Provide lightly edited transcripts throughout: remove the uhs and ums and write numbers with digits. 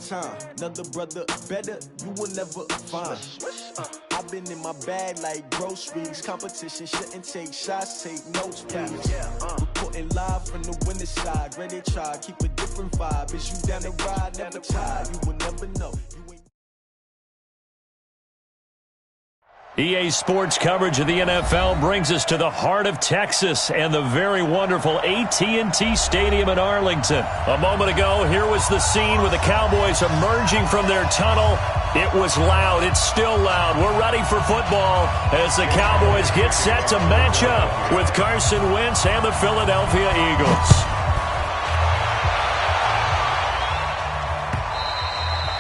time. Another brother better, you will never find. I've been in my bag like groceries. Competition shouldn't take shots, take notes, please. Reporting live from the winning side. Ready to try, keep a different vibe. Is you down the ride, never tired. You will never know. EA Sports coverage of the NFL brings us to the heart of Texas and the very wonderful AT&T Stadium in Arlington. A moment ago, here was the scene with the Cowboys emerging from their tunnel. It was loud. It's still loud. We're ready for football as the Cowboys get set to match up with Carson Wentz and the Philadelphia Eagles.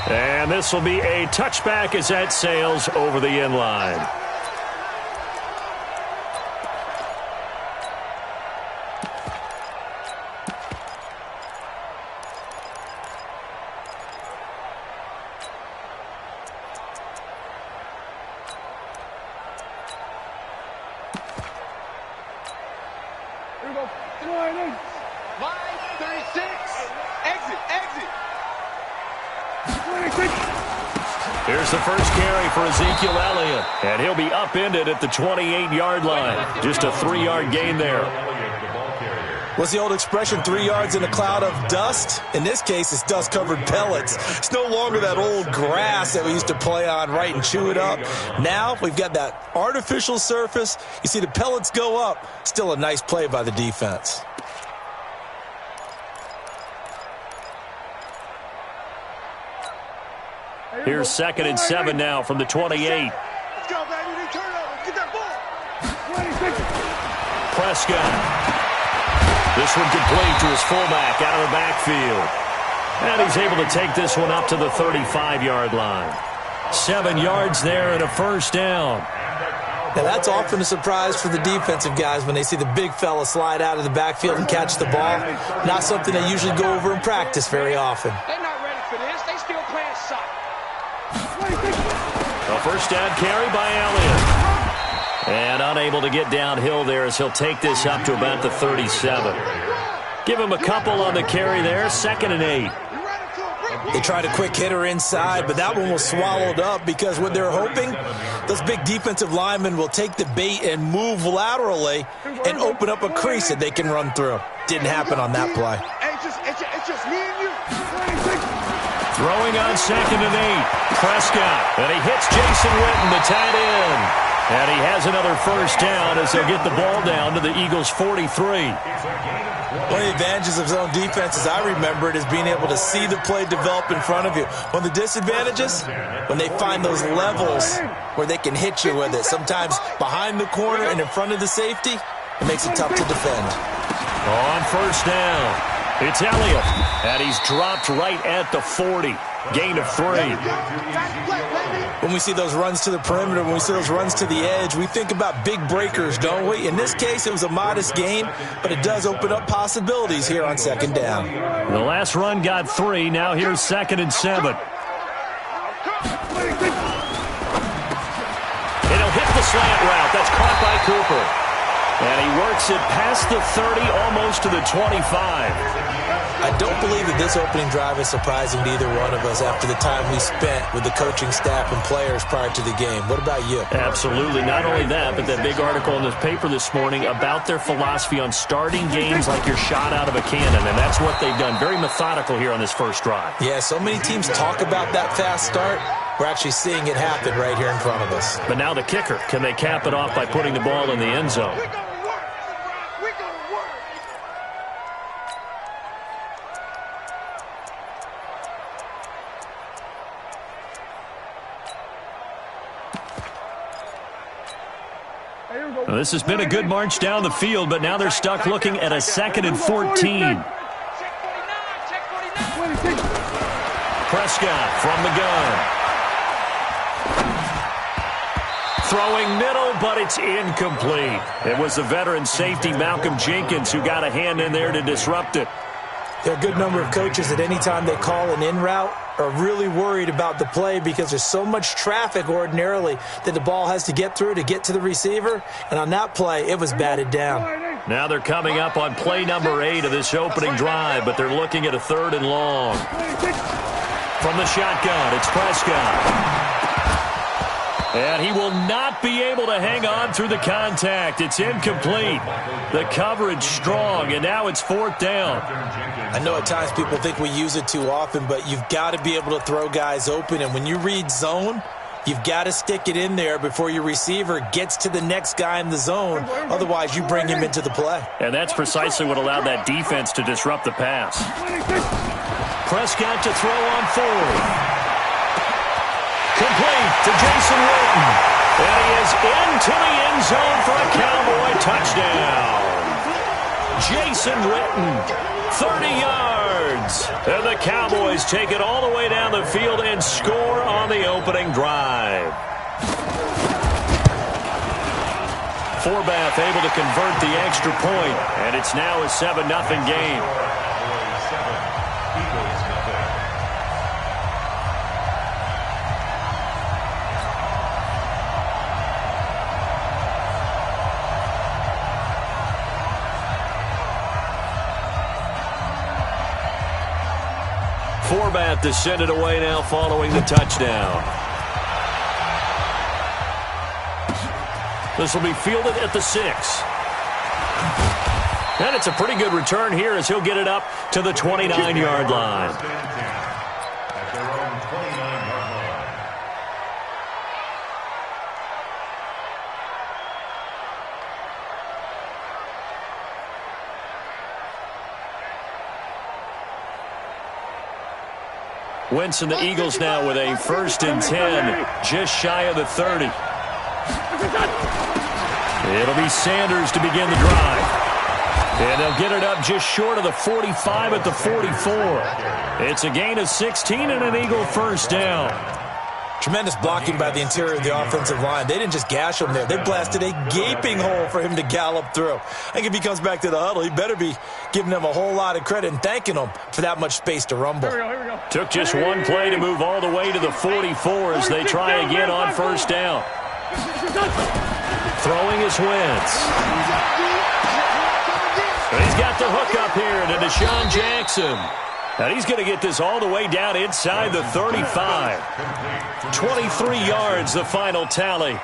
And this will be a touchback as that sails over the end line. Here we go. Line 36. Exit. Here's the first carry for Ezekiel Elliott, and he'll be upended at the 28-yard line. Just a 3-yard gain there. What's the old expression, 3 yards in a cloud of dust? In this case, it's dust-covered pellets. It's no longer that old grass that we used to play on, right, and chew it up. Now we've got that artificial surface. You see the pellets go up. Still a nice play by the defense. Here's 2nd and 7 now from the 28. Let's go, baby. Turn over. Get that ball. Prescott. This one complete to his fullback out of the backfield. And he's able to take this one up to the 35-yard line. 7 yards there and a first down. Now, that's often a surprise for the defensive guys when they see the big fella slide out of the backfield and catch the ball. Not something they usually go over in practice very often. They're not ready for this. They still playing soccer. A first down carry by Elliott. And unable to get downhill there as he'll take this up to about the 37. Give him a couple on the carry there. 2nd and 8. They tried a quick hitter inside, but that one was swallowed up because what they're hoping, those big defensive linemen will take the bait and move laterally and open up a crease that they can run through. Didn't happen on that play. It's just me and you. Throwing on 2nd and 8. Prescott. And he hits Jason Witten, the tight end. And he has another first down as they'll get the ball down to the Eagles' 43. One of the advantages of zone defense, as I remember it, is being able to see the play develop in front of you. One of the disadvantages, when they find those levels where they can hit you with it, sometimes behind the corner and in front of the safety, it makes it tough to defend. On first down, it's Elliott, and he's dropped right at the 40. Gain of 3. When we see those runs to the perimeter, when we see those runs to the edge, we think about big breakers, don't we? In this case, it was a modest gain, but it does open up possibilities here on 2nd down. The last run got 3. Now here's 2nd and 7. And he'll hit the slant route. That's caught by Cooper. And he works it past the 30, almost to the 25. I don't believe that this opening drive is surprising to either one of us after the time we spent with the coaching staff and players prior to the game. What about you? Absolutely. Not only that, but that big article in the paper this morning about their philosophy on starting games like you're shot out of a cannon, and that's what they've done. Very methodical here on this first drive. Yeah, so many teams talk about that fast start. We're actually seeing it happen right here in front of us. But now the kicker. Can they cap it off by putting the ball in the end zone? Well, this has been a good march down the field, but now they're stuck looking at a 2nd and 14. Prescott from the gun. Throwing middle, but it's incomplete. It was the veteran safety Malcolm Jenkins who got a hand in there to disrupt it. There are a good number of coaches that any time they call an in route are really worried about the play because there's so much traffic ordinarily that the ball has to get through to get to the receiver. And on that play, it was batted down. Now they're coming up on play number 8 of this opening drive, but they're looking at a 3rd and long. From the shotgun, it's Prescott. And he will not be able to hang on through the contact. It's incomplete. The coverage strong, and now it's 4th down. I know at times people think we use it too often, but you've got to be able to throw guys open. And when you read zone, you've got to stick it in there before your receiver gets to the next guy in the zone. Otherwise, you bring him into the play. And that's precisely what allowed that defense to disrupt the pass. Prescott to throw on 4th. Complete to Jason Witten. And he is into the end zone for a Cowboy touchdown. Jason Witten, 30 yards. And the Cowboys take it all the way down the field and score on the opening drive. Forbath able to convert the extra point, and it's now a 7-0 game. Forbath to send it away now following the touchdown. This will be fielded at the 6. And it's a pretty good return here as he'll get it up to the 29-yard line. Wentz and the Eagles now with a 1st and 10, just shy of the 30. It'll be Sanders to begin the drive. And they'll get it up just short of the 45 at the 44. It's a gain of 16 and an Eagle 1st down. Tremendous blocking by the interior of the offensive line. They didn't just gash him there. They blasted a gaping hole for him to gallop through. I think if he comes back to the huddle, he better be giving them a whole lot of credit and thanking them for that much space to rumble. Here we go. Took just one play to move all the way to the 44 as they try again on 1st down. Throwing is Wentz. He's got the hook up here to Deshaun Jackson. And he's going to get this all the way down inside the 35. 23 yards, the final tally.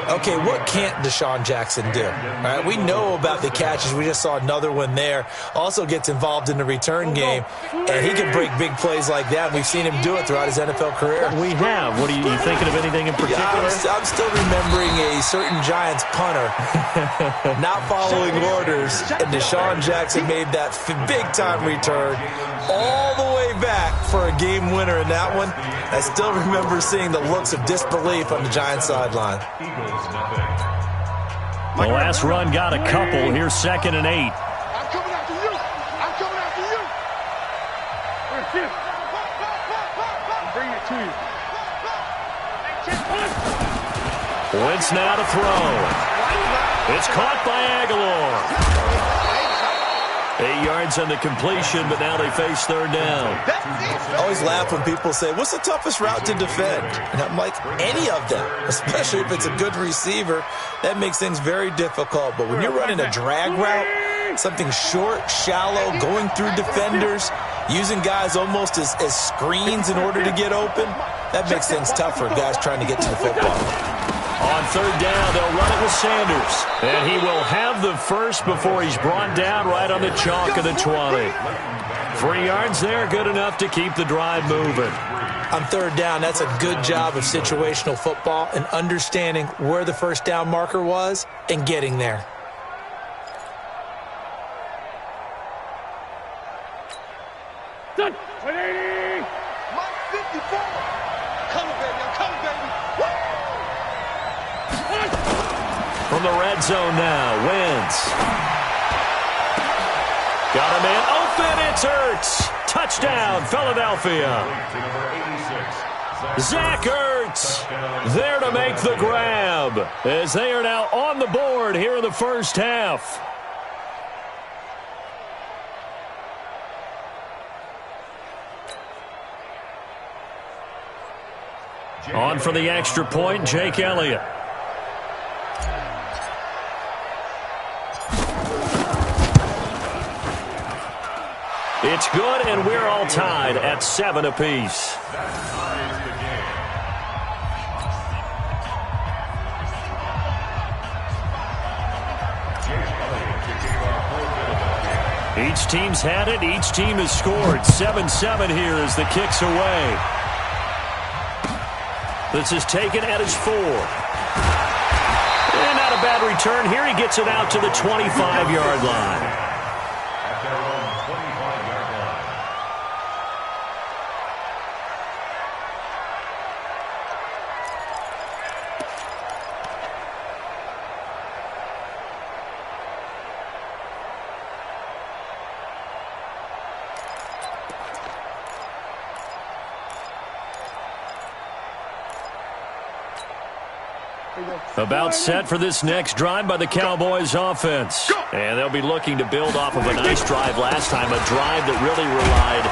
Okay, what can't Deshaun Jackson do? All right, we know about the catches. We just saw another one there. Also gets involved in the return game, and he can break big plays like that. We've seen him do it throughout his NFL career. We have. What are you thinking of anything in particular? I'm still remembering a certain Giants punter not following orders, and Deshaun Jackson made that big-time return all the way back for a game winner in that one. I still remember seeing the looks of disbelief on the Giants sideline. The last run got a couple. Here's 2nd and 8. I'm coming after you. I'm coming after you. I'm bringing it to you. Wentz now to throw. It's caught by Aguilar. 8 yards on the completion, but now they face 3rd down. I always laugh when people say, what's the toughest route to defend? And I'm like, any of them, especially if it's a good receiver. That makes things very difficult. But when you're running a drag route, something short, shallow, going through defenders, using guys almost as screens in order to get open, that makes things tough for guys trying to get to the football. On 3rd down, they'll run it with Sanders. And he will have the first before he's brought down right on the chalk of the 20. 3 yards there, good enough to keep the drive moving. On 3rd down, that's a good job of situational football and understanding where the 1st down marker was and getting there. Done. 180. Mike 54. Coming, baby. I'm coming, baby. From the red zone now, Wentz. Got a man open, it's Ertz. Touchdown, Philadelphia. Zach Ertz there to make the grab as they are now on the board here in the 1st half. On for the extra point, Jake Elliott. It's good, and we're all tied at 7 apiece. Each team's had it. Each team has scored. 7-7 here as the kick's away. This is taken at his 4. And not a bad return here. He gets it out to the 25-yard line. About set for this next drive by the Cowboys offense. And they'll be looking to build off of a nice drive last time, a drive that really relied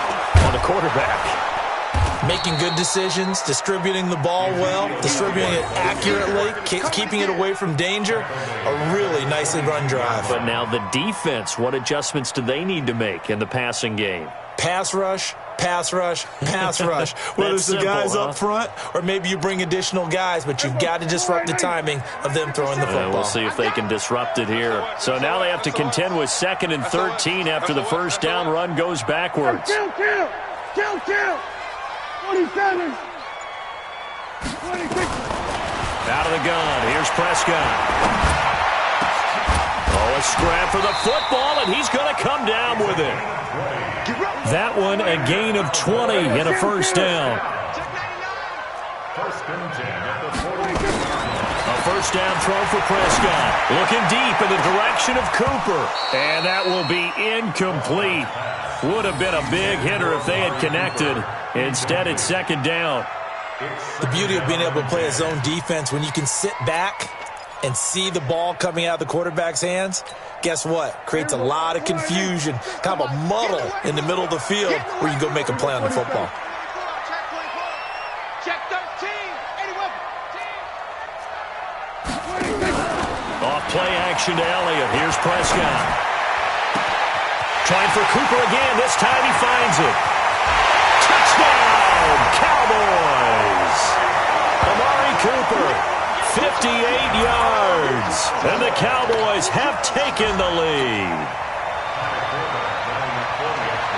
on the quarterback. Making good decisions, distributing the ball well, distributing it accurately, keeping it away from danger. A really nicely run drive. But now the defense, what adjustments do they need to make in the passing game? Pass rush, pass rush, pass rush. Whether it's the guys up front or maybe you bring additional guys, but you've got to disrupt the timing of them throwing the football. We'll see if they can disrupt it here. So now they have to contend with 2nd and 13 after the first down run goes backwards. Count. 27. 26. Out of the gun. Here's Prescott. Oh, a scrap for the football, and he's going to come down with it. That one, a gain of 20 and a first down. A first down throw for Prescott. Looking deep in the direction of Cooper. And that will be incomplete. Would have been a big hitter if they had connected. Instead, it's 2nd down. The beauty of being able to play a zone defense when you can sit back and see the ball coming out of the quarterback's hands, guess what? Creates a lot of confusion, kind of a muddle in the middle of the field where you can go make a play on the football. Check 13. Off play action to Elliott. Here's Prescott. Trying for Cooper again. This time he finds it. Touchdown, Cowboys! Amari Cooper. 58 yards, and the Cowboys have taken the lead.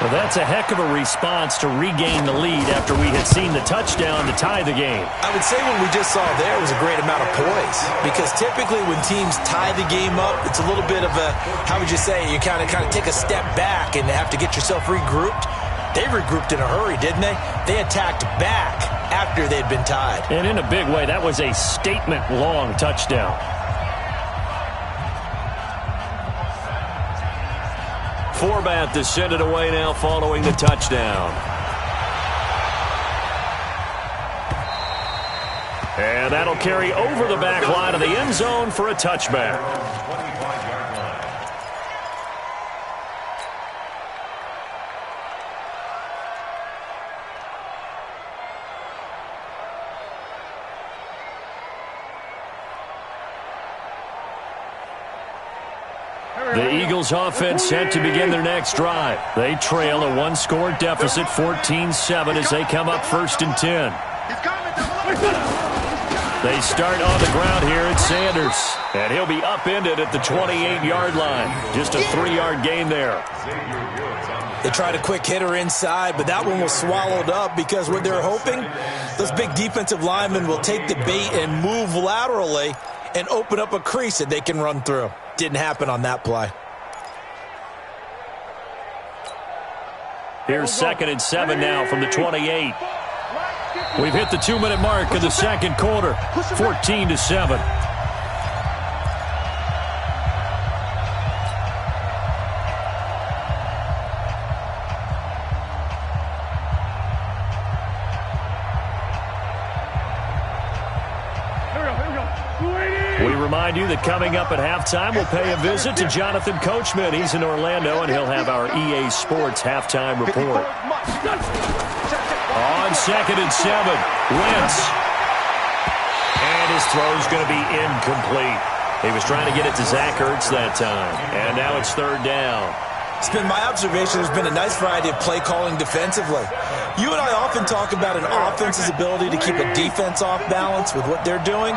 Well, that's a heck of a response to regain the lead after we had seen the touchdown to tie the game. I would say what we just saw there was a great amount of poise, because typically when teams tie the game up, it's a little bit of a, how would you say, you kind of take a step back and have to get yourself regrouped. They regrouped in a hurry, didn't they? They attacked back after they'd been tied. And in a big way, that was a statement-long touchdown. Forbath to send it away now following the touchdown. And that'll carry over the back line of the end zone for a touchback. The Eagles offense set to begin their next drive. They trail a one-score deficit, 14-7, as they come up 1st and 10. They start on the ground here at Sanders, and he'll be upended at the 28-yard line. Just a 3-yard gain there. They tried a quick hitter inside, but that one was swallowed up because what they're hoping, those big defensive linemen will take the bait and move laterally and open up a crease that they can run through. Didn't happen on that play. Here's 2nd and 7 now from the 28. We've hit the 2-minute mark in the second quarter, 14-7. We remind you that coming up at halftime, we'll pay a visit to Jonathan Coachman. He's in Orlando, and he'll have our EA Sports halftime report. On 2nd and 7, Wentz. And his throw's going to be incomplete. He was trying to get it to Zach Ertz that time. And now it's 3rd down. It's been my observation there's been a nice variety of play calling defensively. You and I often talk about an offense's ability to keep a defense off balance with what they're doing.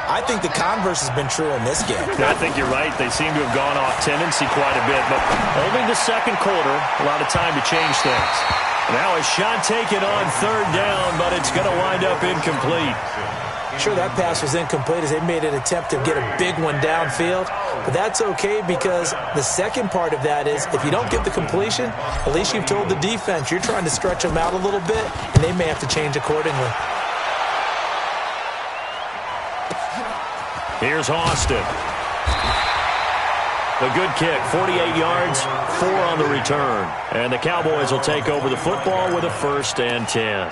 I think the converse has been true in this game. I think you're right. They seem to have gone off tendency quite a bit, but only the second quarter, a lot of time to change things. Now a shot taken on third down, but it's going to wind up incomplete. Sure, that pass was incomplete as they made an attempt to get a big one downfield, but that's okay because the second part of that is if you don't get the completion, at least you've told the defense you're trying to stretch them out a little bit, and they may have to change accordingly. Here's Austin. A good kick, 48 yards, 4 on the return. And the Cowboys will take over the football with a 1st and 10.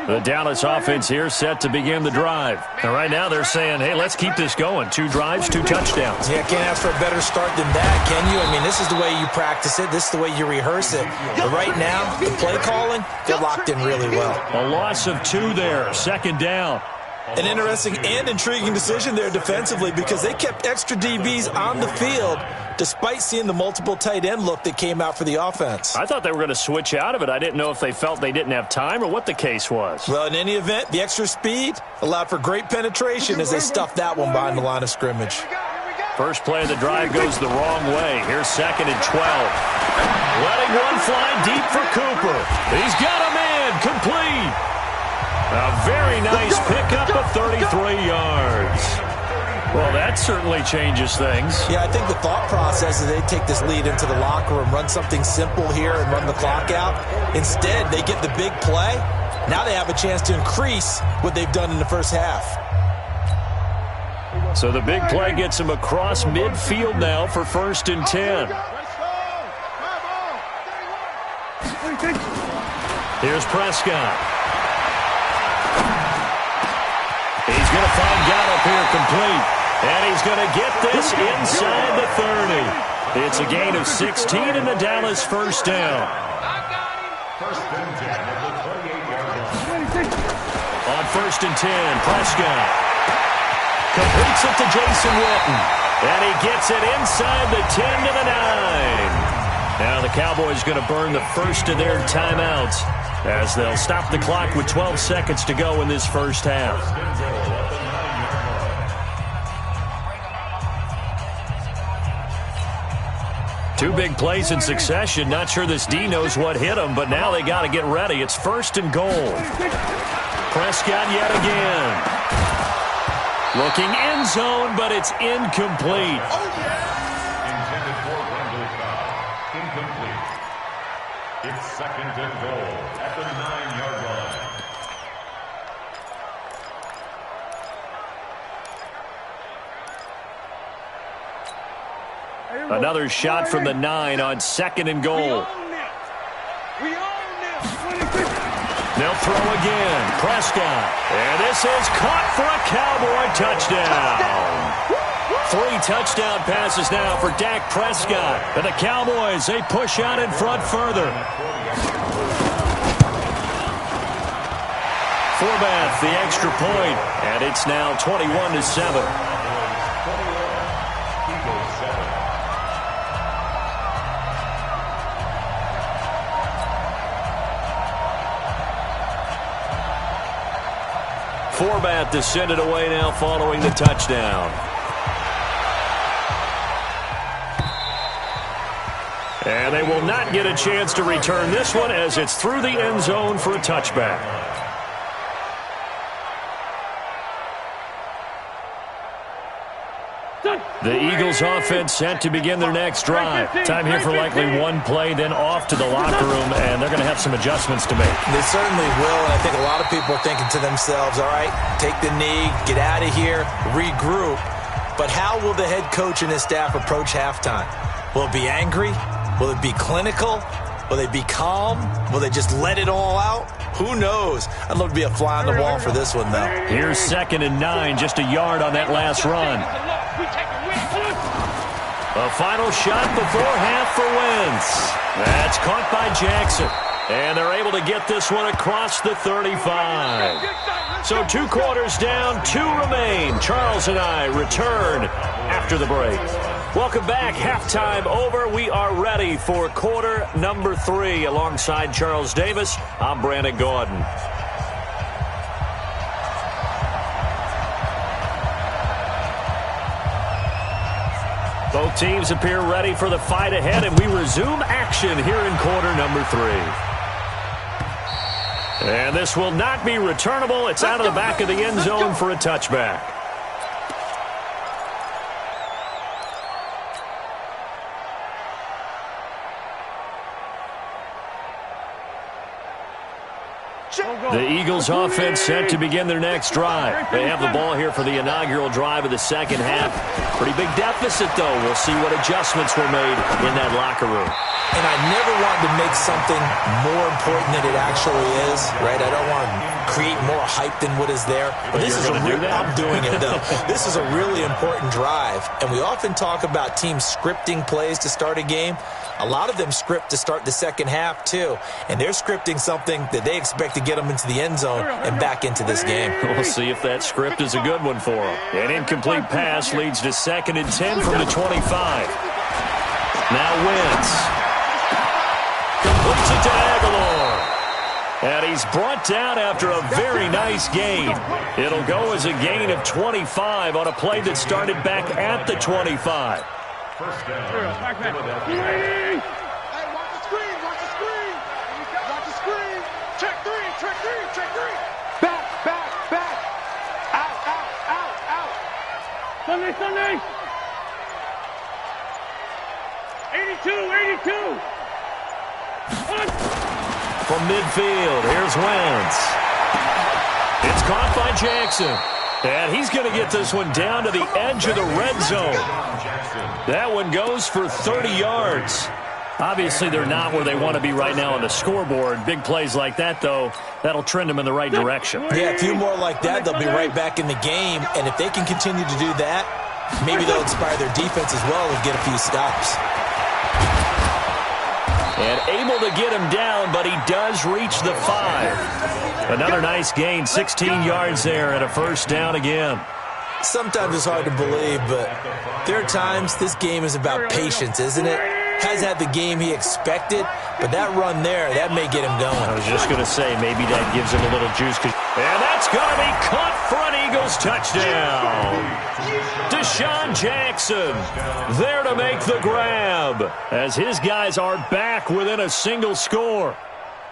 The Dallas offense here set to begin the drive. And right now they're saying, hey, let's keep this going. 2 drives, 2 touchdowns. Yeah, can't ask for a better start than that, can you? I mean, this is the way you practice it. This is the way you rehearse it. But right now, the play calling, they're locked in really well. A loss of 2 there, 2nd down. An interesting and intriguing decision there defensively because they kept extra DBs on the field despite seeing the multiple tight end look that came out for the offense. I thought they were going to switch out of it. I didn't know if they felt they didn't have time or what the case was. Well, in any event, the extra speed allowed for great penetration as they stuffed that one behind the line of scrimmage. First play of the drive goes the wrong way. Here's 2nd and 12. Letting one fly deep for Cooper. He's got a man complete. A very nice pickup of 33 yards. Well, that certainly changes things. Yeah, I think the thought process is they take this lead into the locker room, run something simple here and run the clock out. Instead, they get the big play. Now they have a chance to increase what they've done in the first half. So the big play gets him across midfield now for 1st and 10. Here's Prescott. He's going to find Gallup here complete. And he's going to get this inside the 30. It's a gain of 16 and the Dallas 1st down. On 1st and 10, Prescott completes it to Jason Witten. And he gets it inside the 10 to the 9. Now the Cowboys going to burn the first of their timeouts as they'll stop the clock with 12 seconds to go in this first half. Two big plays in succession. Not sure this D knows what hit him, but now they got to get ready. It's 1st and goal. Prescott yet again. Looking end zone, but it's incomplete. Intended for Randall Cobb. Incomplete. It's 2nd and goal at the 9-yard line. Another shot from the 9 on 2nd and goal. They'll throw again. Prescott. And this is caught for a Cowboy touchdown. 3 touchdown passes now for Dak Prescott. And the Cowboys, they push out in front further. Forbath, the extra point. And it's now 21-7. Forbath to send it away now following the touchdown. And they will not get a chance to return this one as it's through the end zone for a touchback. The Eagles offense set to begin their next drive. Time here for likely one play, then off to the locker room, and they're going to have some adjustments to make. They certainly will, and I think a lot of people are thinking to themselves, all right, take the knee, get out of here, regroup. But how will the head coach and his staff approach halftime? Will it be angry? Will it be clinical? Will they be calm? Will they just let it all out? Who knows? I'd love to be a fly on the wall for this one, though. Here's 2nd and 9, just a yard on that last run. A final shot before half for Wentz. That's caught by Jackson. And they're able to get this one across the 35. So 2 quarters down, 2 remain. Charles and I return after the break. Welcome back. Halftime over. We are ready for quarter number 3. Alongside Charles Davis, I'm Brandon Gaudin. Both teams appear ready for the fight ahead, and we resume action here in quarter number 3. And this will not be returnable. It's out of the back of the end zone for a touchback. The Eagles offense set to begin their next drive. They have the ball here for the inaugural drive of the second half. Pretty big deficit, though. We'll see what adjustments were made in that locker room. And I never wanted to make something more important than it actually is, right? I don't want to create more hype than what is there. But this is I'm doing it, though. This is a really important drive. And we often talk about teams scripting plays to start a game. A lot of them script to start the second half, too. And they're scripting something that they expect to get them into the end zone and back into this game. We'll see if that script is a good one for them. An incomplete pass leads to 2nd and 10 from the 25. Now Wentz completes it to Aguilar. And he's brought down after a very nice gain. It'll go as a gain of 25 on a play that started back at the 25. First down. Hey, watch the screen, watch the screen. Watch the screen. Check 3, check 3, check 3. Back, back, back. Out, out, out, out. Sunday, Sunday. 82, 82. From midfield, here's Wentz. It's caught by Jackson. And he's going to get this one down to the edge of the red zone. That one goes for 30 yards. Obviously, they're not where they want to be right now on the scoreboard. Big plays like that, though, that'll trend them in the right direction. Yeah, a few more like that, they'll be right back in the game. And if they can continue to do that, maybe they'll inspire their defense as well and get a few stops. And able to get him down, but he does reach the 5. Another nice gain, 16 yards there and a first down again. Sometimes it's hard to believe, but there are times this game is about patience, isn't it? Has had the game he expected, but that run there, that may get him going. I was just going to say, maybe that gives him a little juice. And that's going to be caught for an Eagles touchdown. Deshaun Jackson there to make the grab as his guys are back within a single score.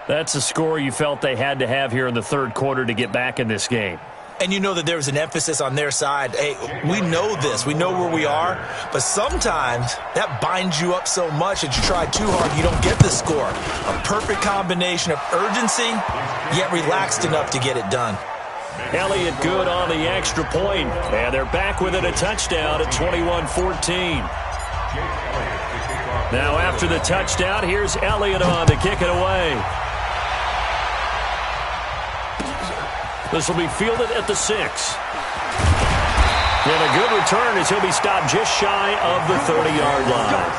That's a score you felt they had to have here in the third quarter to get back in this game. And you know that there was an emphasis on their side. Hey, we know this. We know where we are. But sometimes that binds you up so much that you try too hard, you don't get the score. A perfect combination of urgency, yet relaxed enough to get it done. Elliott good on the extra point. And they're back within a touchdown at 21-14. Now after the touchdown, here's Elliott on to kick it away. This will be fielded at the 6. And a good return as he'll be stopped just shy of the 30-yard line.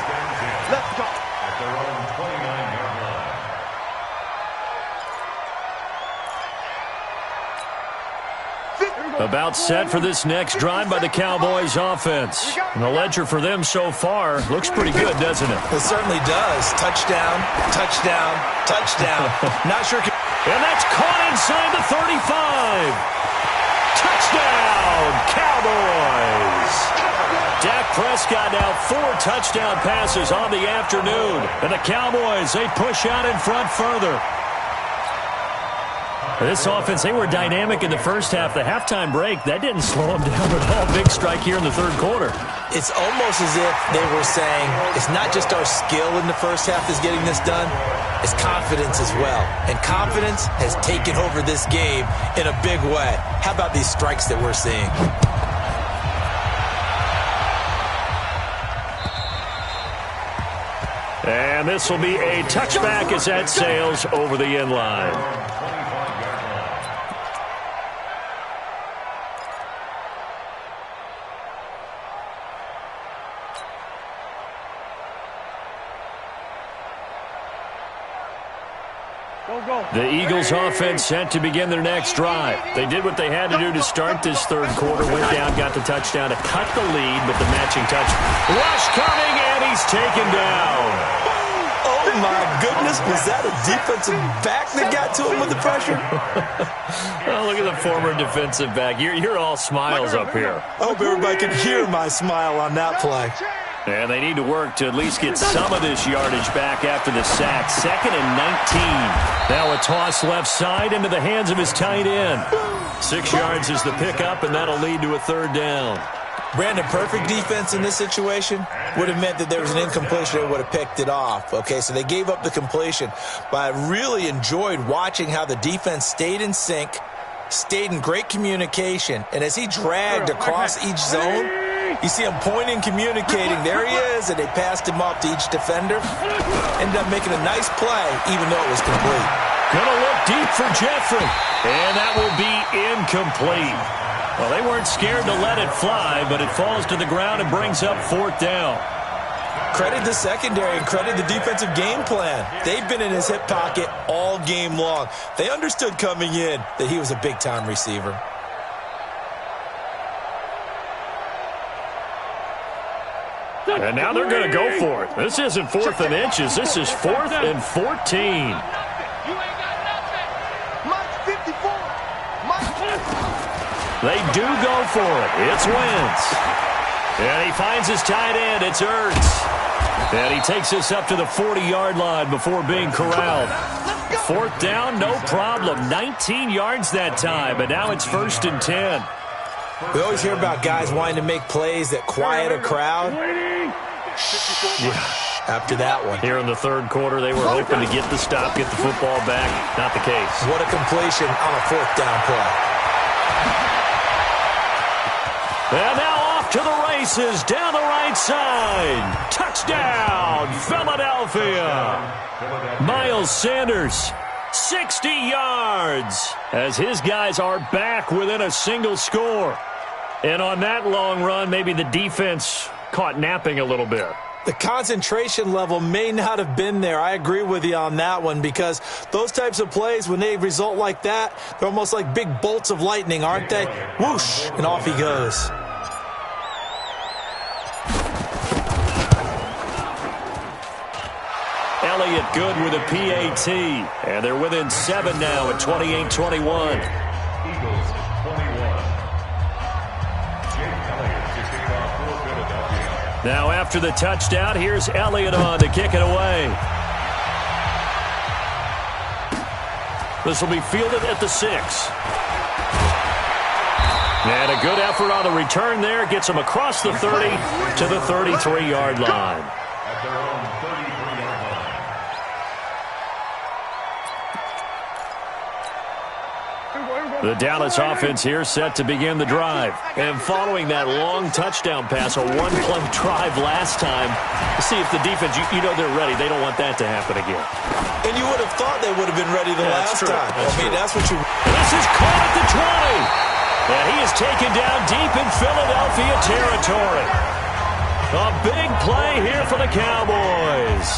Let's go. At their own 29-yard line. About set for this next drive by the Cowboys offense. And the ledger for them so far looks pretty good, doesn't it? It certainly does. Touchdown, touchdown, touchdown. Not sure. And that's caught inside the 35. Touchdown, Cowboys. Dak Prescott now 4 touchdown passes on the afternoon. And the Cowboys, they push out in front further. This offense, they were dynamic in the first half. The halftime break, that didn't slow them down at all. Big strike here in the third quarter. It's almost as if they were saying, it's not just our skill in the first half that's getting this done, it's confidence as well. And confidence has taken over this game in a big way. How about these strikes that we're seeing? And this will be a touchback as that sails over the end line. The Eagles offense set to begin their next drive. They did what they had to do to start this third quarter. Went down, got the touchdown to cut the lead, but the matching touch. Rush coming, and he's taken down. Oh, my goodness. Was that a defensive back that got to him with the pressure? Oh, look at the former defensive back. You're all smiles up here. I hope everybody can hear my smile on that play. And they need to work to at least get some of this yardage back after the sack. 2nd and 19. Now a toss left side into the hands of his tight end. 6 yards is the pickup, and that'll lead to a third down. Brandon, perfect defense in this situation would have meant that there was an incompletion and would have picked it off. Okay, so they gave up the completion. But I really enjoyed watching how the defense stayed in sync, stayed in great communication, and as he dragged across each zone, you see him pointing, communicating. There he is, and they passed him off to each defender. Ended up making a nice play, even though it was complete. Gonna look deep for Jeffrey, and that will be incomplete. Well, they weren't scared to let it fly, but it falls to the ground and brings up 4th down. Credit the secondary and credit the defensive game plan. They've been in his hip pocket all game long. They understood coming in that he was a big-time receiver. And now they're going to go for it. This isn't 4th and inches. This is 4th and 14. They do go for it. It's Wentz. And he finds his tight end. It's Ertz. And he takes this up to the 40-yard line before being corralled. 4th down, no problem. 19 yards that time, but now it's 1st and 10. We always hear about guys wanting to make plays that quiet a crowd. After that one. Here in the third quarter, they were hoping to get the stop, get the football back. Not the case. What a completion on a 4th down play. And now off to the races, down the right side. Touchdown, Philadelphia. Miles Sanders, 60 yards, as his guys are back within a single score. And on that long run, maybe the defense caught napping a little bit. The concentration level may not have been there. I agree with you on that one, because those types of plays, when they result like that, they're almost like big bolts of lightning, aren't they? Whoosh, and off he goes. Elliott good with a PAT. And they're within 7 now at 28-21. Eagles 21. Jake Elliott to kick off for Philadelphia. Now after the touchdown, here's Elliott on to kick it away. This will be fielded at the 6. And a good effort on the return there. Gets him across the 30 to the 33-yard line. At their own 33-yard line. The Dallas offense here set to begin the drive. And following that long touchdown pass, a one-play drive last time, see if the defense, you know they're ready. They don't want that to happen again. And you would have thought they would have been ready the last time. That's what you... This is caught at the 20. And he is taken down deep in Philadelphia territory. A big play here for the Cowboys.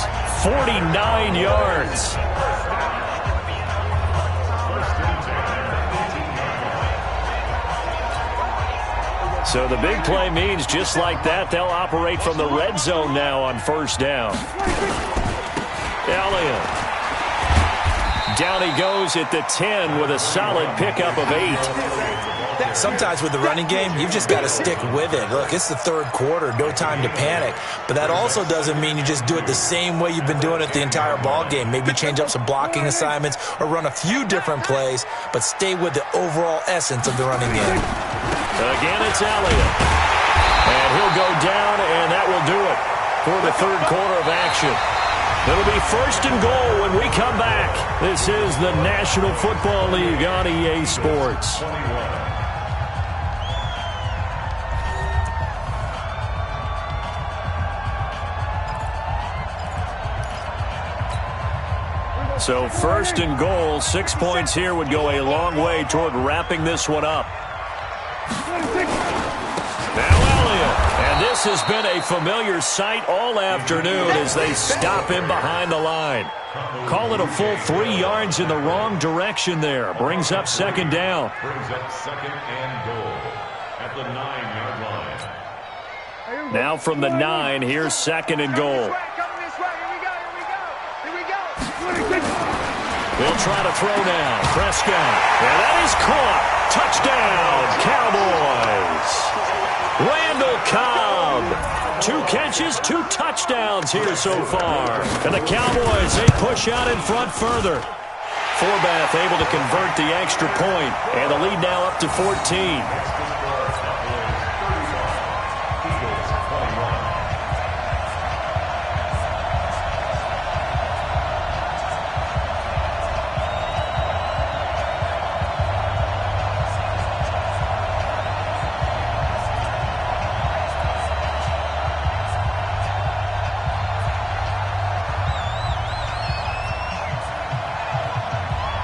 49 yards. So the big play means just like that, they'll operate from the red zone now on 1st down. Elliott. Down he goes at the 10 with a solid pickup of 8. Sometimes with the running game, you've just got to stick with it. Look, it's the third quarter, no time to panic. But that also doesn't mean you just do it the same way you've been doing it the entire ball game. Maybe change up some blocking assignments or run a few different plays, but stay with the overall essence of the running game. Again, it's Elliott. And he'll go down, and that will do it for the third quarter of action. It'll be 1st and goal when we come back. This is the National Football League on EA Sports. So 1st and goal, 6 points here would go a long way toward wrapping this one up. Now Elliott, and this This has been a familiar sight all afternoon as they stop him behind the line. Call it a full 3 yards in the wrong direction there. Brings up second down. Brings up second and goal at the 9-yard line. Now from the 9, here's second and goal. They'll try to throw now. Prescott. And that is caught. Touchdown, Cowboys. Randall Cobb. 2 catches, 2 touchdowns here so far. And the Cowboys, they push out in front further. Forbath able to convert the extra point. And the lead now up to 14.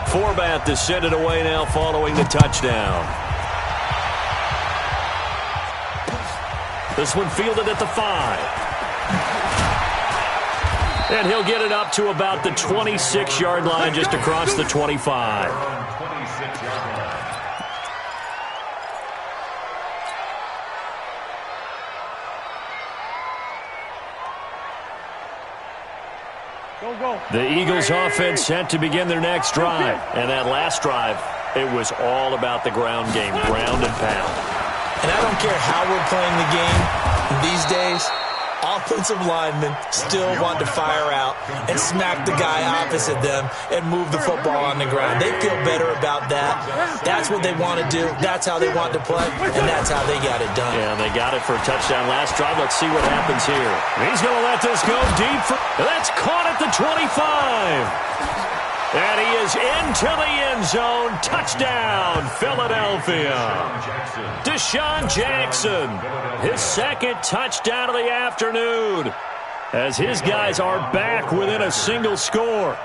Forbath to send it away now following the touchdown. This one fielded at the 5. And he'll get it up to about the 26-yard line just across the 25. 26-yard line. The Eagles offense set to begin their next drive. And that last drive, it was all about the ground game, ground and pound. And I don't care how we're playing the game these days, offensive linemen still want to fire out and smack the guy opposite them and move the football on the ground. They feel better about that. That's what they want to do. That's how they want to play, and that's how they got it done. Yeah, they got it for a touchdown last drive. Let's see what happens here. He's going to let this go deep. That's caught at the 25. And he is into the end zone. Touchdown, Philadelphia. Deshaun Jackson, his second touchdown of the afternoon, as his guys are back within a single score.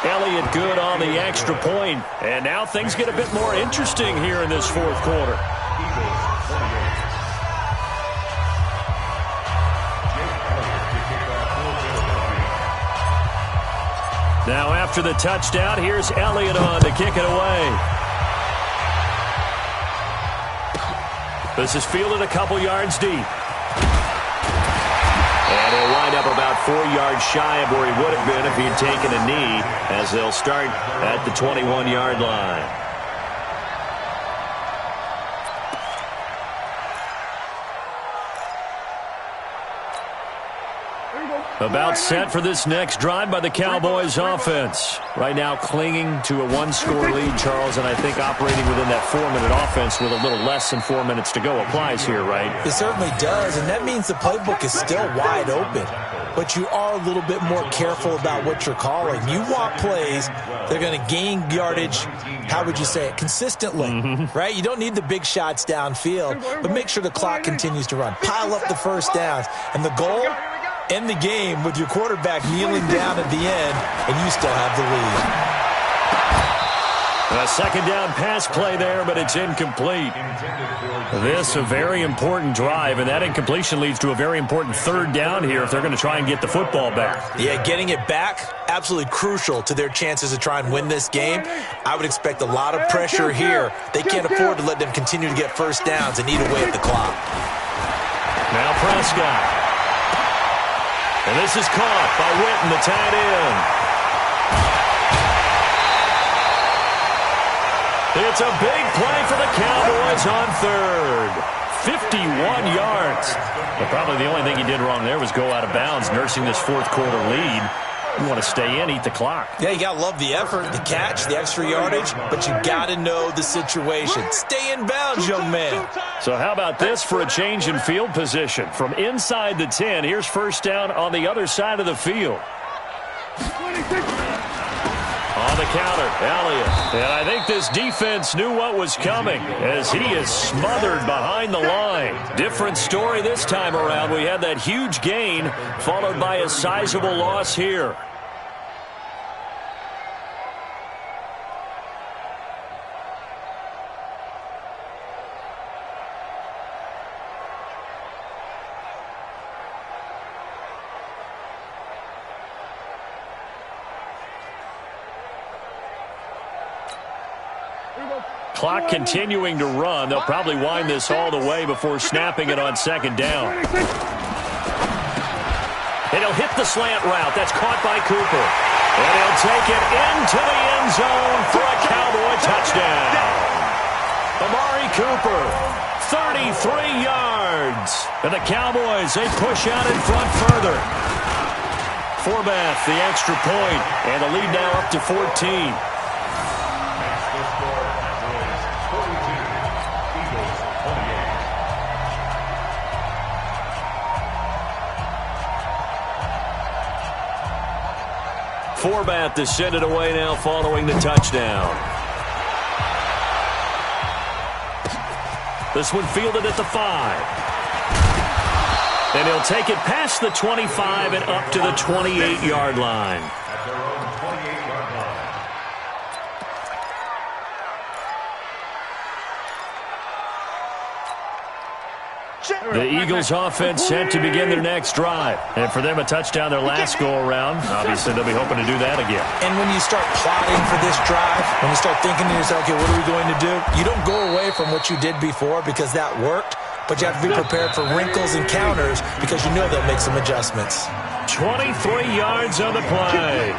Elliott good on the extra point. And now things get a bit more interesting here in this fourth quarter. Now after the touchdown, here's Elliott on to kick it away. This is fielded a couple yards deep. And he'll wind up about 4 yards shy of where he would have been if he had taken a knee, as they'll start at the 21-yard line. About set for this next drive by the Cowboys offense. Right now clinging to a 1-score lead, Charles, and I think operating within that 4-minute offense with a little less than 4 minutes to go applies here, right? It certainly does, and that means the playbook is still wide open. But you are a little bit more careful about what you're calling. You want plays that are going to gain yardage, how would you say it, consistently, right? You don't need the big shots downfield, but make sure the clock continues to run. Pile up the first downs, and the goal, end the game with your quarterback kneeling down at the end, and you still have the lead. A second down pass play there, but it's incomplete. This a very important drive, and that incompletion leads to a very important third down here if they're going to try and get the football back. Yeah, getting it back, absolutely crucial to their chances to try and win this game. I would expect a lot of pressure here. They can't afford to let them continue to get first downs and eat away at the clock. Now Prescott. And this is caught by Witten, the tight end. It's a big play for the Cowboys on third. 51 yards. But probably the only thing he did wrong there was go out of bounds, nursing this fourth quarter lead. You want to stay in, eat the clock. Yeah, you got to love the effort, the catch, the extra yardage, but you got to know the situation. Stay in bounds, young man. So how about this for a change in field position? From inside the 10, here's first down on the other side of the field. On the counter, Elliott. And I think this defense knew what was coming as he is smothered behind the line. Different story this time around. We had that huge gain followed by a sizable loss here. Clock continuing to run. They'll probably wind this all the way before snapping it on second down. And he'll hit the slant route. That's caught by Cooper. And he'll take it into the end zone for a Cowboy touchdown. Amari Cooper, 33 yards. And the Cowboys, they push out in front further. Forbath, the extra point, and the lead now up to 14. That's the score. Cowboys 42, Eagles 28. Forbath to send it away now following the touchdown. This one fielded at the 5. And he'll take it past the 25 and up to the 28-yard line. At their own 28-yard line. The Eagles offense set to begin their next drive. And for them, a touchdown their last go-around. Obviously, they'll be hoping to do that again. And when you start plotting for this drive, when you start thinking to yourself, okay, what are we going to do? You don't go away from what you did before because that worked, but you have to be prepared for wrinkles and counters because you know they'll make some adjustments. 23 yards on the play.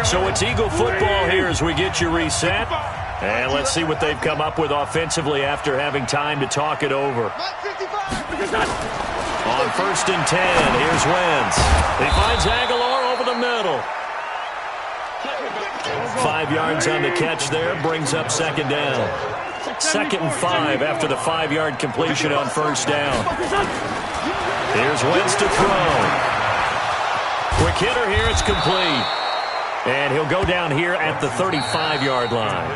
So it's Eagle football here as we get you reset. And let's see what they've come up with offensively after having time to talk it over. On 1st and 10, here's Wentz. He finds Aguilar over the middle. 5 yards on the catch there, brings up second down. 2nd and 5 after the 5-yard completion on 1st down. Here's Wentz to throw. Quick hitter here, it's complete. And he'll go down here at the 35-yard line.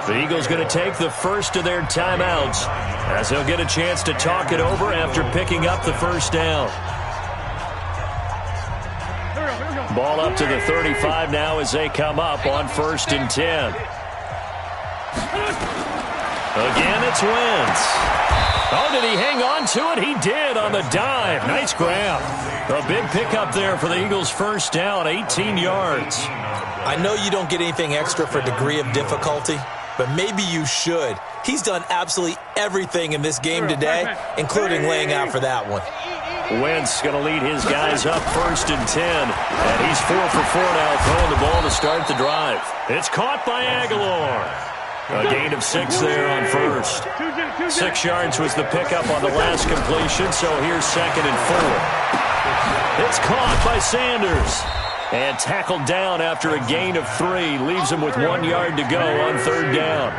The Eagles going to take the first of their timeouts as they'll get a chance to talk it over after picking up the first down. Ball up to the 35 now as they come up on 1st and 10. Again, it's Wentz. Oh, did he hang on to it? He did on the dive. Nice grab. A big pickup there for the Eagles' first down, 18 yards. I know you don't get anything extra for degree of difficulty, but maybe you should. He's done absolutely everything in this game today, including laying out for that one. Wentz going to lead his guys up 1st and 10. And he's 4 for 4 now, throwing the ball to start the drive. It's caught by Aguilar. A gain of 6 there on 1st. 6 yards was the pickup on the last completion, so here's 2nd and 4. It's caught by Sanders. And tackled down after a gain of 3. Leaves him with 1 yard to go on 3rd down.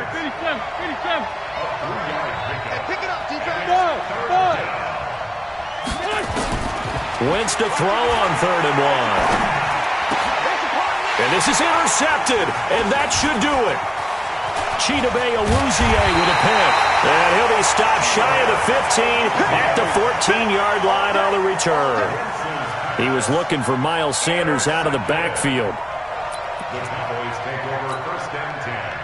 Wentz to throw on 3rd and 1. And this is intercepted, and that should do it. Chidobe Awuzie with a pick. And he'll be stopped shy of the 15 at the 14-yard line on the return. He was looking for Miles Sanders out of the backfield. The Cowboys take over 1st and 10.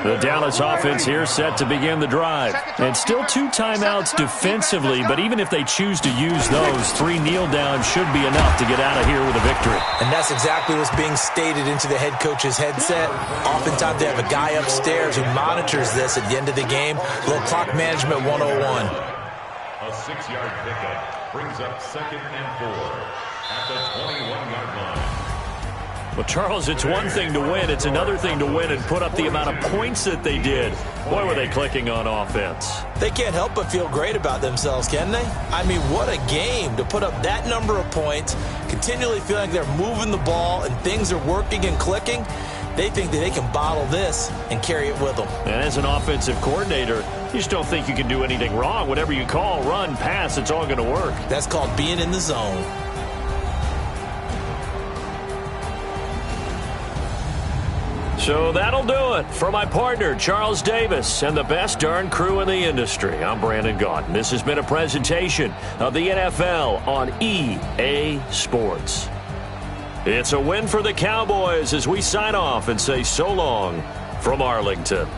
The Dallas offense here set to begin the drive. And still 2 timeouts defensively, but even if they choose to use those, 3 kneel downs should be enough to get out of here with a victory. And that's exactly what's being stated into the head coach's headset. Oftentimes they have a guy upstairs who monitors this at the end of the game. Little clock management 101. A 6-yard pickup brings up 2nd and 4 at the 21-yard line. Well, Charles, it's one thing to win. It's another thing to win and put up the amount of points that they did. Boy, were they clicking on offense. They can't help but feel great about themselves, can they? I mean, what a game to put up that number of points, continually feeling like they're moving the ball and things are working and clicking. They think that they can bottle this and carry it with them. And as an offensive coordinator, you just don't think you can do anything wrong. Whatever you call, run, pass, it's all going to work. That's called being in the zone. So that'll do it for my partner, Charles Davis, and the best darn crew in the industry. I'm Brandon Gaudin. This has been a presentation of the NFL on EA Sports. It's a win for the Cowboys as we sign off and say so long from Arlington.